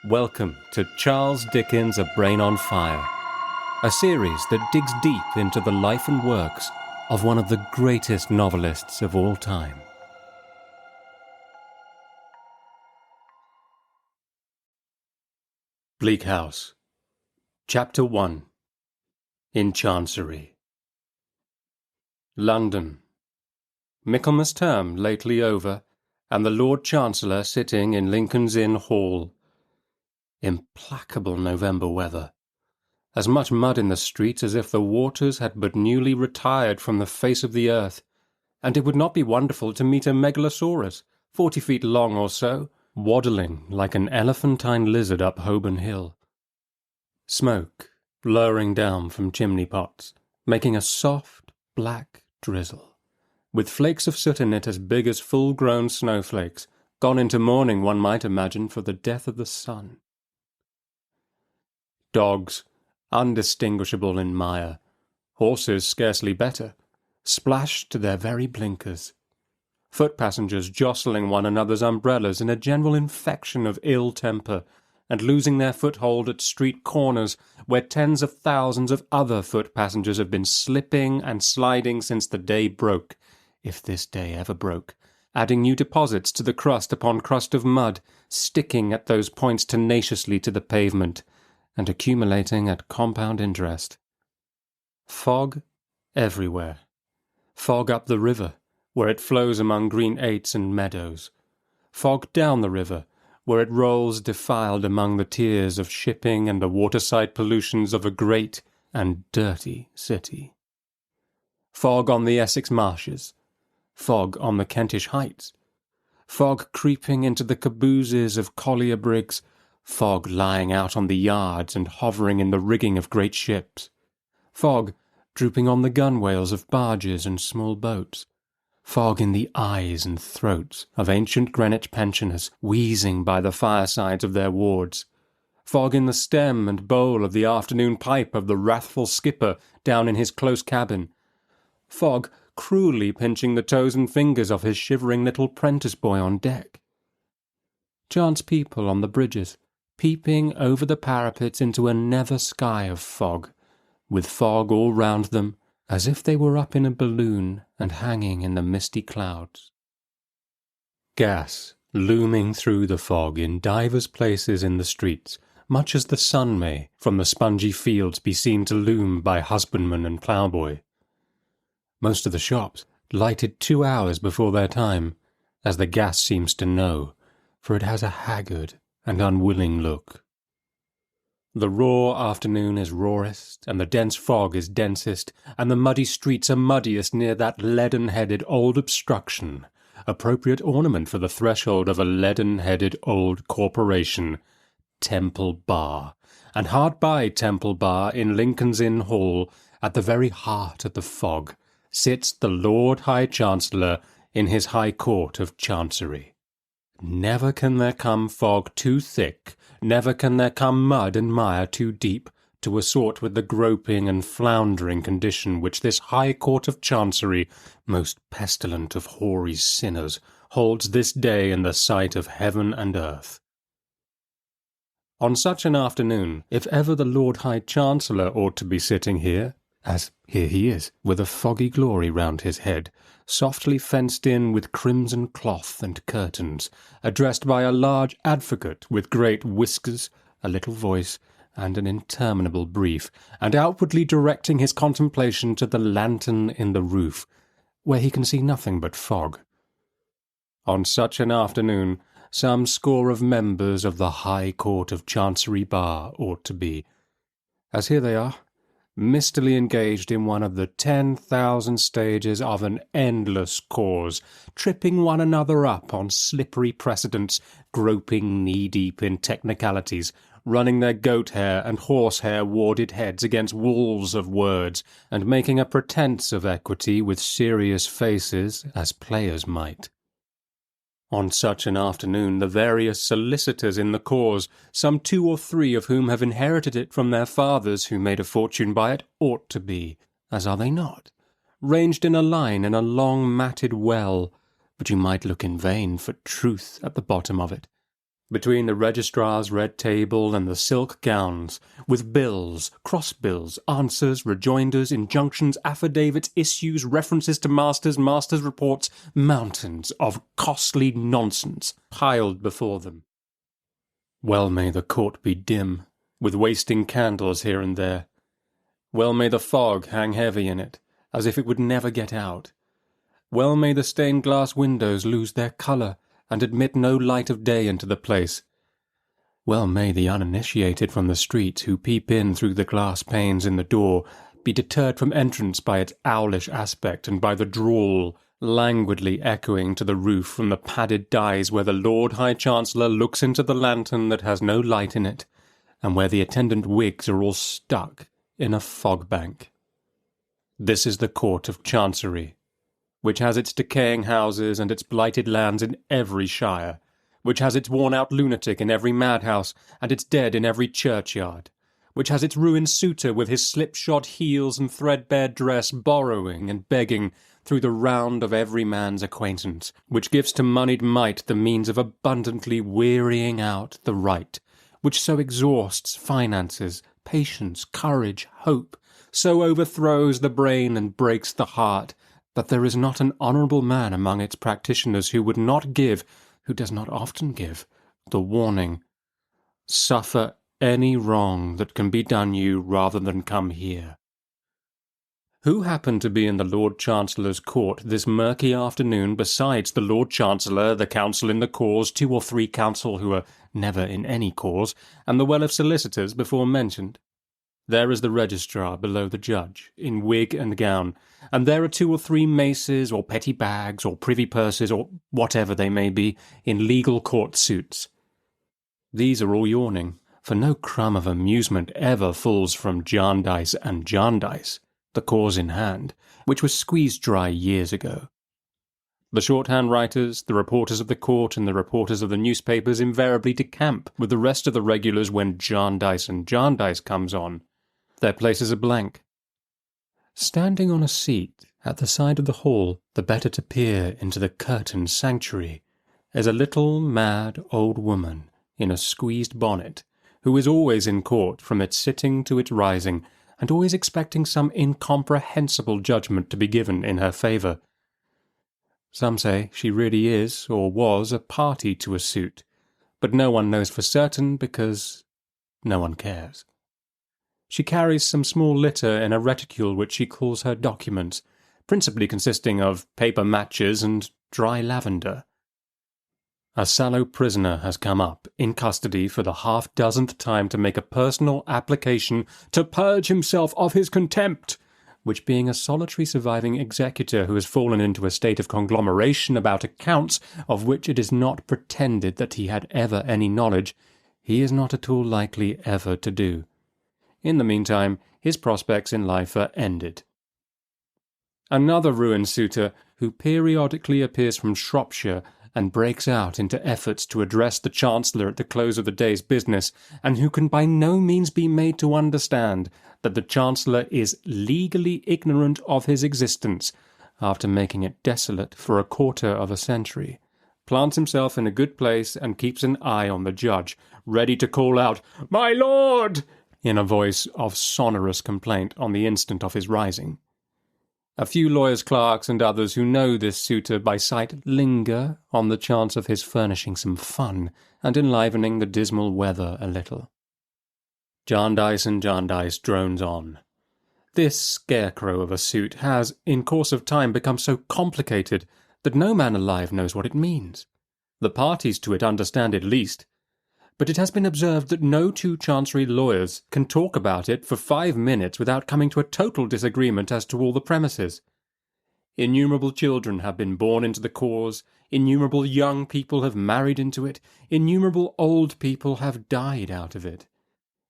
Welcome to Charles Dickens' A Brain on Fire, a series that digs deep into the life and works of one of the greatest novelists of all time. Bleak House, Chapter 1, In Chancery. London. Michaelmas term lately over, and the Lord Chancellor sitting in Lincoln's Inn Hall. Implacable November weather. As much mud in the streets as if the waters had but newly retired from the face of the earth, and it would not be wonderful to meet a megalosaurus, 40 feet long or so, waddling like an elephantine lizard up Holborn Hill. Smoke lowering down from chimney pots, making a soft, black drizzle, with flakes of soot in it as big as full-grown snowflakes, gone into mourning, one might imagine, for the death of the sun. Dogs, undistinguishable in mire, horses scarcely better, splashed to their very blinkers. Foot passengers jostling one another's umbrellas in a general infection of ill temper, and losing their foothold at street corners where tens of thousands of other foot passengers have been slipping and sliding since the day broke, if this day ever broke, adding new deposits to the crust upon crust of mud, sticking at those points tenaciously to the pavement, and accumulating at compound interest. Fog everywhere. Fog up the river, where it flows among green aits and meadows. Fog down the river, where it rolls defiled among the tiers of shipping and the waterside pollutions of a great and dirty city. Fog on the Essex marshes. Fog on the Kentish heights. Fog creeping into the cabooses of collier brigs. Fog lying out on the yards and hovering in the rigging of great ships. Fog drooping on the gunwales of barges and small boats. Fog in the eyes and throats of ancient Greenwich pensioners wheezing by the firesides of their wards. Fog in the stem and bowl of the afternoon pipe of the wrathful skipper down in his close cabin. Fog cruelly pinching the toes and fingers of his shivering little prentice boy on deck. Chance people on the bridges, peeping over the parapets into a nether sky of fog, with fog all round them, as if they were up in a balloon and hanging in the misty clouds. Gas looming through the fog in divers places in the streets, much as the sun may from the spongy fields be seen to loom by husbandman and ploughboy. Most of the shops lighted 2 hours before their time, as the gas seems to know, for it has a haggard and unwilling look. The raw afternoon is rawest, and the dense fog is densest, and the muddy streets are muddiest near that leaden-headed old obstruction, appropriate ornament for the threshold of a leaden-headed old corporation, Temple Bar, and hard by Temple Bar in Lincoln's Inn Hall, at the very heart of the fog, sits the Lord High Chancellor in his High Court of Chancery. Never can there come fog too thick, never can there come mud and mire too deep, to assort with the groping and floundering condition which this High Court of Chancery, most pestilent of hoary sinners, holds this day in the sight of heaven and earth. On such an afternoon, if ever the Lord High Chancellor ought to be sitting here, as here he is, with a foggy glory round his head, softly fenced in with crimson cloth and curtains, addressed by a large advocate with great whiskers, a little voice, and an interminable brief, and outwardly directing his contemplation to the lantern in the roof, where he can see nothing but fog. On such an afternoon, some score of members of the High Court of Chancery Bar ought to be, as here they are, mistily engaged in one of the 10,000 stages of an endless cause, tripping one another up on slippery precedents, groping knee-deep in technicalities, running their goat-hair and horsehair warded heads against walls of words, and making a pretence of equity with serious faces, as players might. On such an afternoon the various solicitors in the cause, some 2 or 3 of whom have inherited it from their fathers who made a fortune by it, ought to be, as are they not, ranged in a line in a long matted well, but you might look in vain for truth at the bottom of it, Between the registrar's red table and the silk gowns, with bills, cross-bills, answers, rejoinders, injunctions, affidavits, issues, references to masters, masters' reports, mountains of costly nonsense piled before them. Well may the court be dim, with wasting candles here and there. Well may the fog hang heavy in it, as if it would never get out. Well may the stained-glass windows lose their colour, and admit no light of day into the place. Well may the uninitiated from the street who peep in through the glass panes in the door be deterred from entrance by its owlish aspect and by the drawl languidly echoing to the roof from the padded dies where the Lord High Chancellor looks into the lantern that has no light in it, and where the attendant wigs are all stuck in a fog-bank. This is the Court of Chancery, which has its decaying houses and its blighted lands in every shire, which has its worn-out lunatic in every madhouse, and its dead in every churchyard, which has its ruined suitor with his slipshod heels and threadbare dress borrowing and begging through the round of every man's acquaintance, which gives to moneyed might the means of abundantly wearying out the right, which so exhausts finances, patience, courage, hope, so overthrows the brain and breaks the heart, that there is not an honourable man among its practitioners who would not give, who does not often give, the warning, suffer any wrong that can be done you rather than come here. Who happened to be in the Lord Chancellor's court this murky afternoon besides the Lord Chancellor, the counsel in the cause, 2 or 3 counsel who are never in any cause, and the well of solicitors before mentioned? There is the registrar below the judge, in wig and gown, and there are 2 or 3 maces, or petty bags, or privy purses, or whatever they may be, in legal court suits. These are all yawning, for no crumb of amusement ever falls from Jarndyce and Jarndyce, the cause in hand, which was squeezed dry years ago. The shorthand writers, the reporters of the court, and the reporters of the newspapers invariably decamp with the rest of the regulars when Jarndyce and Jarndyce comes on. Their places are blank. Standing on a seat at the side of the hall, the better to peer into the curtained sanctuary, is a little mad old woman in a squeezed bonnet, who is always in court from its sitting to its rising, and always expecting some incomprehensible judgment to be given in her favour. Some say she really is, or was, a party to a suit, but no one knows for certain because no one cares. She carries some small litter in a reticule which she calls her documents, principally consisting of paper matches and dry lavender. A sallow prisoner has come up, in custody for the half-dozenth time to make a personal application to purge himself of his contempt, which being a solitary surviving executor who has fallen into a state of conglomeration about accounts of which it is not pretended that he had ever any knowledge, he is not at all likely ever to do. In the meantime, his prospects in life are ended. Another ruined suitor, who periodically appears from Shropshire and breaks out into efforts to address the Chancellor at the close of the day's business, and who can by no means be made to understand that the Chancellor is legally ignorant of his existence, after making it desolate for a quarter of a century, plants himself in a good place and keeps an eye on the judge, ready to call out, "My lord!" in a voice of sonorous complaint on the instant of his rising. A few lawyers' clerks and others who know this suitor by sight linger on the chance of his furnishing some fun and enlivening the dismal weather a little. Jarndyce and Jarndyce drones on. This scarecrow of a suit has, in course of time, become so complicated that no man alive knows what it means. The parties to it understand it least, but it has been observed that no 2 Chancery lawyers can talk about it for 5 minutes without coming to a total disagreement as to all the premises. Innumerable children have been born into the cause, innumerable young people have married into it, innumerable old people have died out of it.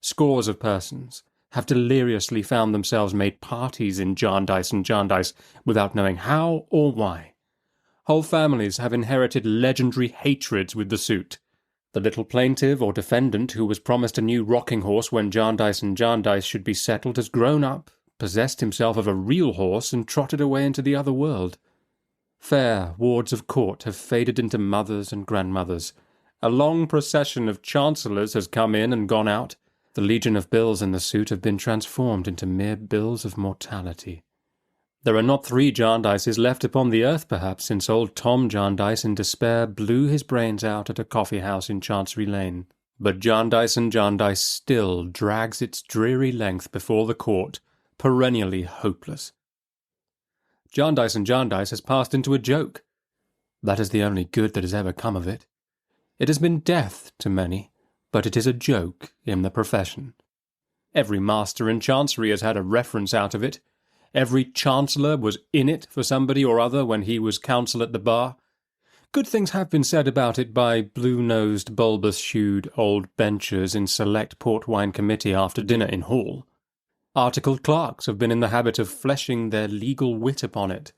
Scores of persons have deliriously found themselves made parties in Jarndyce and Jarndyce without knowing how or why. Whole families have inherited legendary hatreds with the suit. The little plaintiff or defendant who was promised a new rocking horse when Jarndyce and Jarndyce should be settled has grown up, possessed himself of a real horse, and trotted away into the other world. Fair wards of court have faded into mothers and grandmothers, A long procession of chancellors has come in and gone out. The legion of bills in the suit have been transformed into mere bills of mortality. There are not 3 Jarndyces left upon the earth, perhaps, since old Tom Jarndyce in despair blew his brains out at a coffee-house in Chancery Lane. But Jarndyce and Jarndyce still drags its dreary length before the court, perennially hopeless. Jarndyce and Jarndyce has passed into a joke. That is the only good that has ever come of it. It has been death to many, but it is a joke in the profession. Every master in Chancery has had a reference out of it. Every chancellor was in it for somebody or other when he was counsel at the bar. Good things have been said about it by blue-nosed, bulbous-hued old benchers in select port wine committee after dinner in hall. Articled clerks have been in the habit of fleshing their legal wit upon it.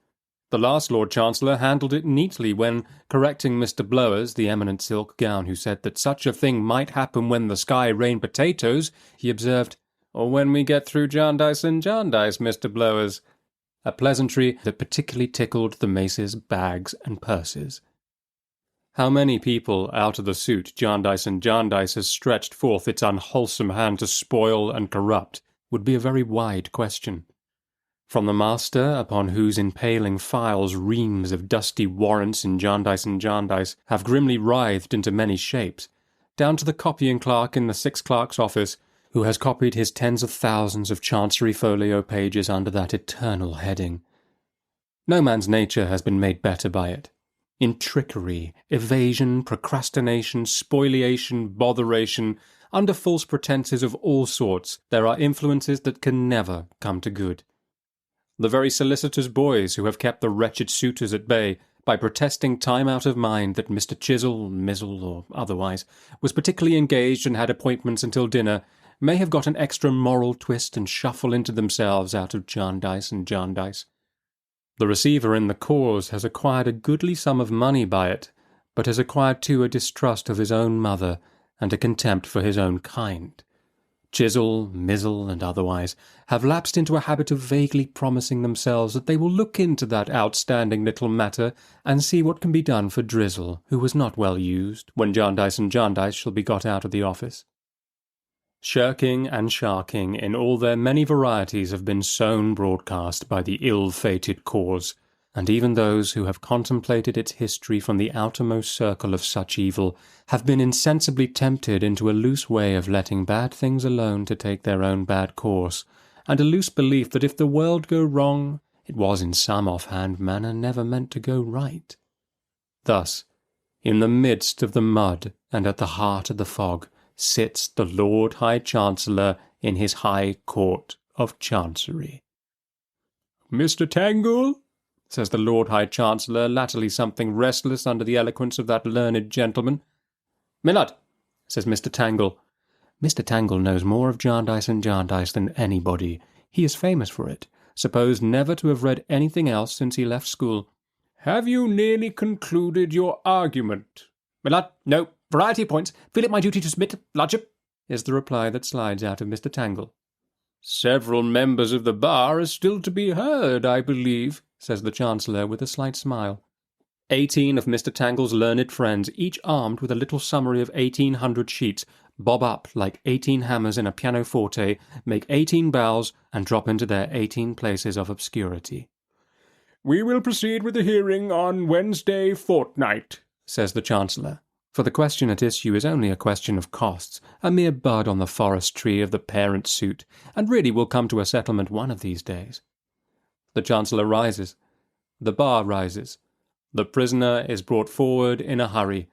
The last Lord Chancellor handled it neatly when, correcting Mr. Blowers, the eminent silk gown, who said that such a thing might happen when the sky rained potatoes, he observed, "Or when we get through Jarndyce and Jarndyce, Mr. Blowers," a pleasantry that particularly tickled the maces, bags, and purses. How many people out of the suit Jarndyce and Jarndyce has stretched forth its unwholesome hand to spoil and corrupt would be a very wide question. From the master, upon whose impaling files reams of dusty warrants in Jarndyce and Jarndyce have grimly writhed into many shapes, down to the copying clerk in the Six Clerks' office, who has copied his tens of thousands of Chancery folio pages under that eternal heading. No man's nature has been made better by it. In trickery, evasion, procrastination, spoliation, botheration, under false pretences of all sorts, there are influences that can never come to good. The very solicitors' boys who have kept the wretched suitors at bay by protesting time out of mind that Mr. Chisel, Mizzle, or otherwise, was particularly engaged and had appointments until dinner, may have got an extra moral twist and shuffle into themselves out of Jarndyce and Jarndyce. The receiver in the cause has acquired a goodly sum of money by it, but has acquired too a distrust of his own mother and a contempt for his own kind. Chisel, Mizzle, and otherwise have lapsed into a habit of vaguely promising themselves that they will look into that outstanding little matter and see what can be done for Drizzle, who was not well used, when Jarndyce and Jarndyce shall be got out of the office. Shirking and sharking in all their many varieties have been sown broadcast by the ill-fated cause, and even those who have contemplated its history from the outermost circle of such evil have been insensibly tempted into a loose way of letting bad things alone to take their own bad course, and a loose belief that if the world go wrong, it was in some off-hand manner never meant to go right. Thus, in the midst of the mud and at the heart of the fog, sits the Lord High Chancellor in his High Court of Chancery. "Mr. Tangle," says the Lord High Chancellor, latterly something restless under the eloquence of that learned gentleman. "My lord," says Mr. Tangle. Mr. Tangle knows more of Jarndyce and Jarndyce than anybody. He is famous for it, supposed never to have read anything else since he left school. "Have you nearly concluded your argument?" "My lord, no. Variety points. Feel it my duty to submit, lordship," is the reply that slides out of Mr. Tangle. "Several members of the bar are still to be heard, I believe," says the Chancellor with a slight smile. 18 of Mr. Tangle's learned friends, each armed with a little summary of 1800 sheets, bob up like 18 hammers in a pianoforte, make 18 bows, and drop into their 18 places of obscurity. "We will proceed with the hearing on Wednesday fortnight," says the Chancellor. For the question at issue is only a question of costs, a mere bud on the forest tree of the parent suit, and really will come to a settlement one of these days. The Chancellor rises. The bar rises. The prisoner is brought forward in a hurry.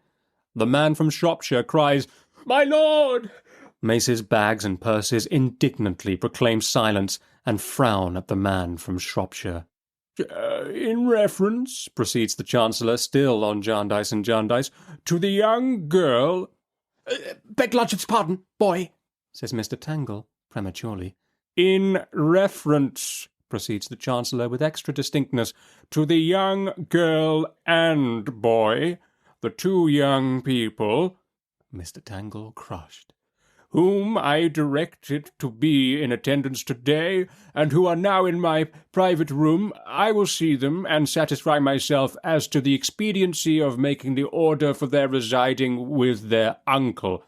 The man from Shropshire cries, "My lord!" Maces, bags, and purses indignantly proclaim silence and frown at the man from Shropshire. "In reference," proceeds the Chancellor, still on Jarndyce and Jarndyce, "to the young girl—" "Beg lordship's pardon, boy," says Mr. Tangle, prematurely. "In reference," proceeds the Chancellor with extra distinctness, "to the young girl and boy, the two young people," Mr. Tangle crushed, whom I directed to be in attendance today, and who are now in my private room. I will see them and satisfy myself as to the expediency of making the order for their residing with their uncle.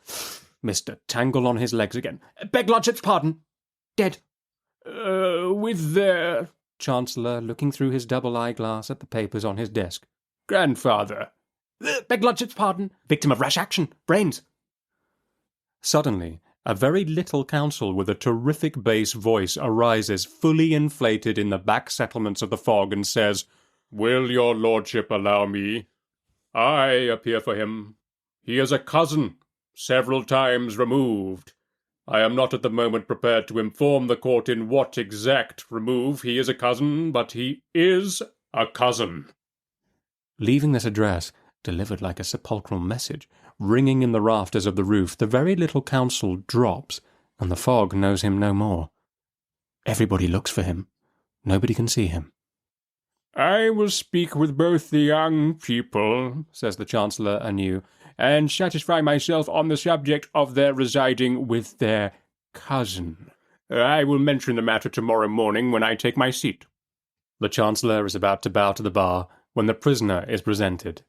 Mr. Tangle on his legs again. Beg lordship's pardon. Dead. With their... Chancellor, looking through his double eyeglass at the papers on his desk. Grandfather. Beg lordship's pardon. Victim of rash action. Brains. Suddenly, a very little council with a terrific bass voice arises fully inflated in the back settlements of the fog and says, "Will your lordship allow me? I appear for him. He is a cousin, several times removed. I am not at the moment prepared to inform the court in what exact remove he is a cousin, but he is a cousin." Leaving this address, delivered like a sepulchral message, ringing in the rafters of the roof, the very little council drops, and the fog knows him no more. Everybody looks for him. Nobody can see him. "I will speak with both the young people," says the Chancellor anew, "and satisfy myself on the subject of their residing with their cousin. I will mention the matter tomorrow morning when I take my seat." The Chancellor is about to bow to the bar when the prisoner is presented.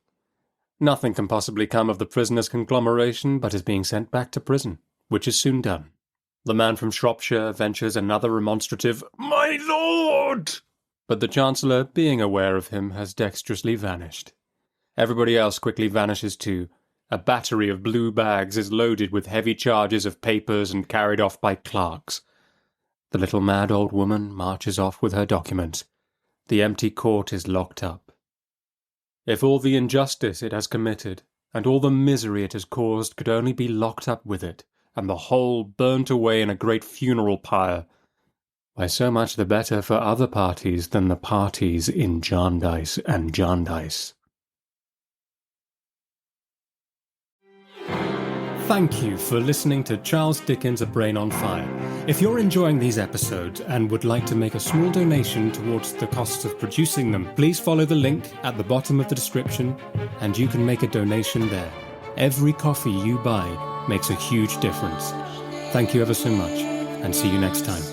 Nothing can possibly come of the prisoner's conglomeration but his being sent back to prison, which is soon done. The man from Shropshire ventures another remonstrative, "My lord!" But the Chancellor, being aware of him, has dexterously vanished. Everybody else quickly vanishes too. A battery of blue bags is loaded with heavy charges of papers and carried off by clerks. The little mad old woman marches off with her documents. The empty court is locked up. If all the injustice it has committed, and all the misery it has caused could only be locked up with it, and the whole burnt away in a great funeral pyre, why so much the better for other parties than the parties in Jarndyce and Jarndyce. Thank you for listening to Charles Dickens' A Brain on Fire. If you're enjoying these episodes and would like to make a small donation towards the costs of producing them, please follow the link at the bottom of the description and you can make a donation there. Every coffee you buy makes a huge difference. Thank you ever so much and see you next time.